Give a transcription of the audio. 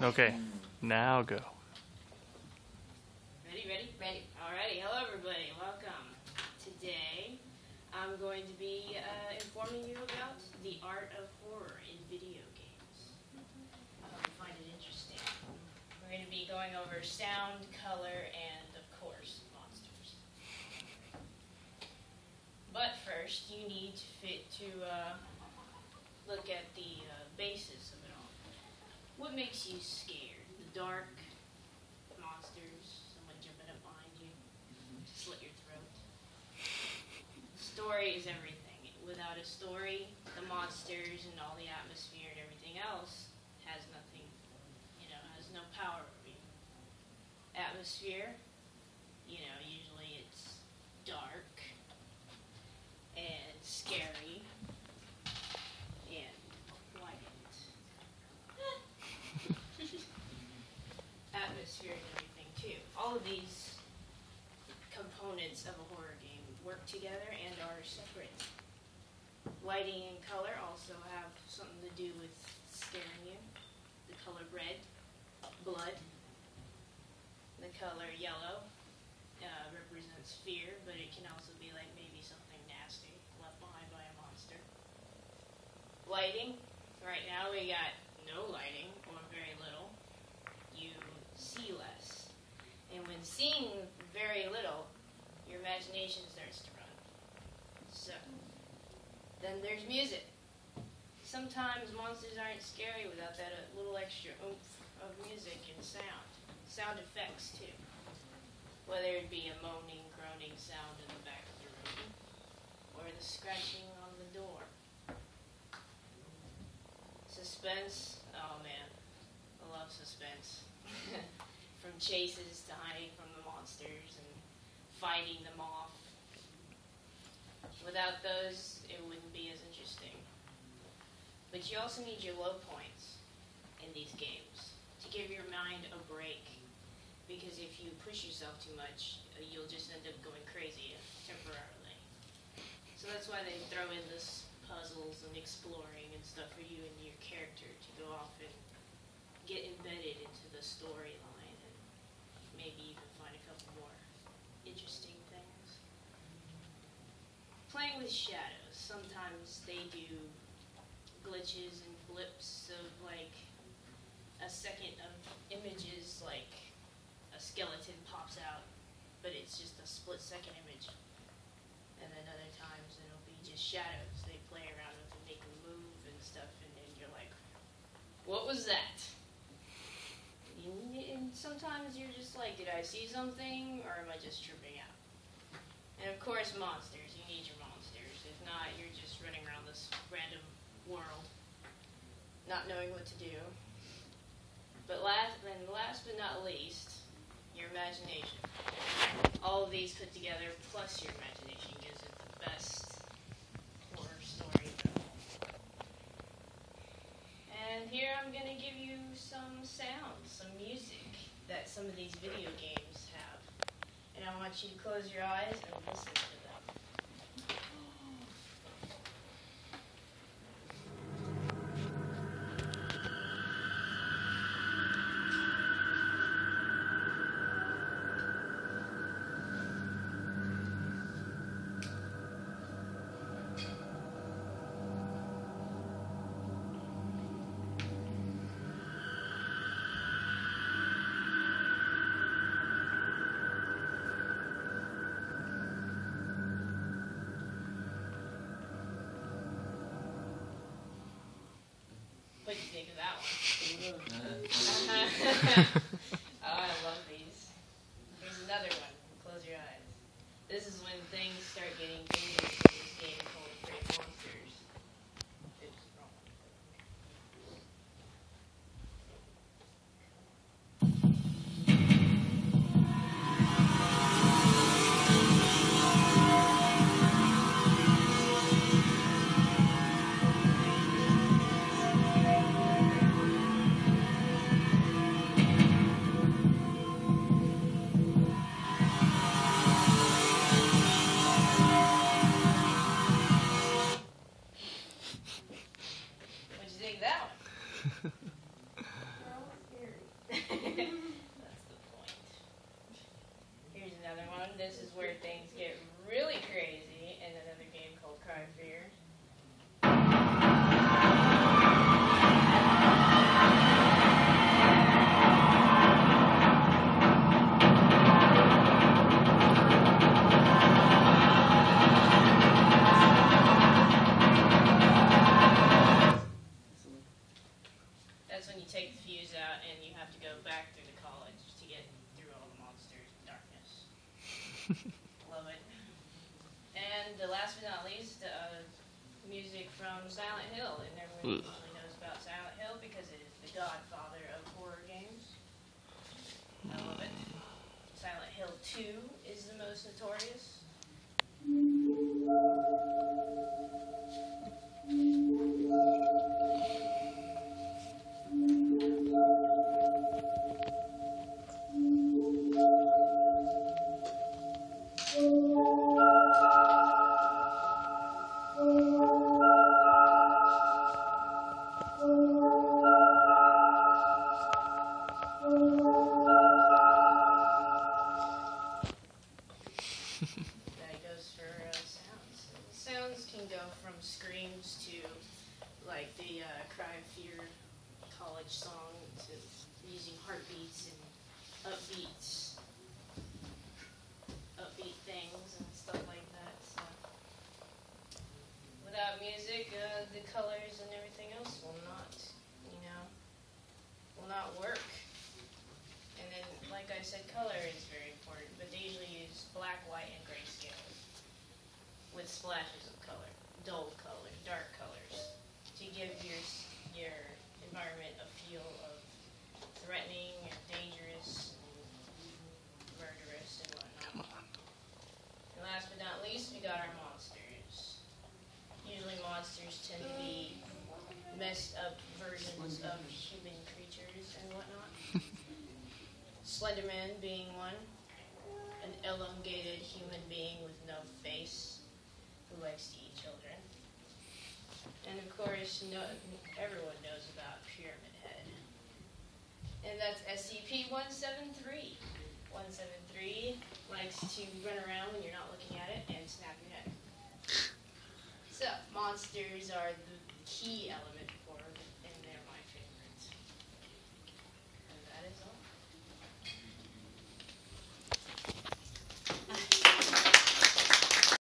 Okay, now go. Ready, ready, ready. Alrighty, hello everybody, welcome. Today, I'm going to be informing you about the art of horror in video games. I hope you find it interesting. We're going to be going over sound, color, and of course, monsters. But first, you need to look at the basis of it all. What makes you scared? The dark, monsters, someone jumping up behind you, slit your throat. Story is everything. Without a story, the monsters and all the atmosphere and everything else has nothing, has no power over you. Atmosphere, usually it's dark and scary and quiet. Atmosphere and everything too. All of these components of a horror game work together and are separate. Lighting and color also have something to do with scaring you. The color red, blood. The color yellow represents fear, but it can also be like maybe something nasty left behind by a monster. Lighting. Right now we got no lighting, or very little. You see less. And when seeing very little, your imagination starts to run. So, then there's music. Sometimes monsters aren't scary without that little extra oomph of music and sound. Sound effects, too. Whether it be a moaning, groaning sound in the back of the room, or the scratching on the door. Suspense, oh man, I love suspense. From chases to hiding from the monsters and fighting them off. Without those, it wouldn't be as interesting. But you also need your low points in these games to give your mind a break. Because if you push yourself too much, you'll just end up going crazy temporarily. So that's why they throw in this puzzles and exploring and stuff for you and your character to go off and get embedded into the storyline and maybe even find a couple more interesting things. Playing with shadows. Sometimes they do glitches and flips of like a second of images, like a skeleton pops out, but it's just a split-second image. And then other times it'll be just shadows they play around with and make them move and stuff, and then you're like, what was that? And sometimes you're just like, did I see something, or am I just tripping out? And of course, monsters. You need your monsters. If not, you're just running around this random world, not knowing what to do. But last but not least, your imagination. All of these put together, plus your imagination, gives it the best horror story of all. And here I'm going to give you some sounds, some music that some of these video games have. And I want you to close your eyes and listen to them. What do you think of that one? Oh, I love these. Here's another one. Close your eyes. This is when things start getting dangerous in this game called Great Monsters. Oops, wrong one. What'd you think of that one? when you take the fuse out and you have to go back through the college to get through all the monsters and darkness. Love it. And the last but not least, music from Silent Hill. And everyone usually knows about Silent Hill because it is the godfather of horror games. I love it. Silent Hill 2 is the most notorious. That goes for sounds. Sounds can go from screams to like the Cry of Fear college song to using heartbeats and upbeat things and stuff like that. So without music, the colors and everything else will not work. And then, like I said, color is very important, but they usually use black, white, and grayscale with splashes of color, dull color, dark colors, to give your environment a feel of threatening and dangerous and murderous and whatnot. And last but not least, we got our monsters. Usually monsters tend to be messed up versions of human creatures and whatnot. Slenderman being one, an elongated human being with no face who likes to eat children. And of course, everyone knows about Pyramid Head. And that's SCP-173. 173 likes to run around when you're not looking at it and snap your head. So, monsters are the key element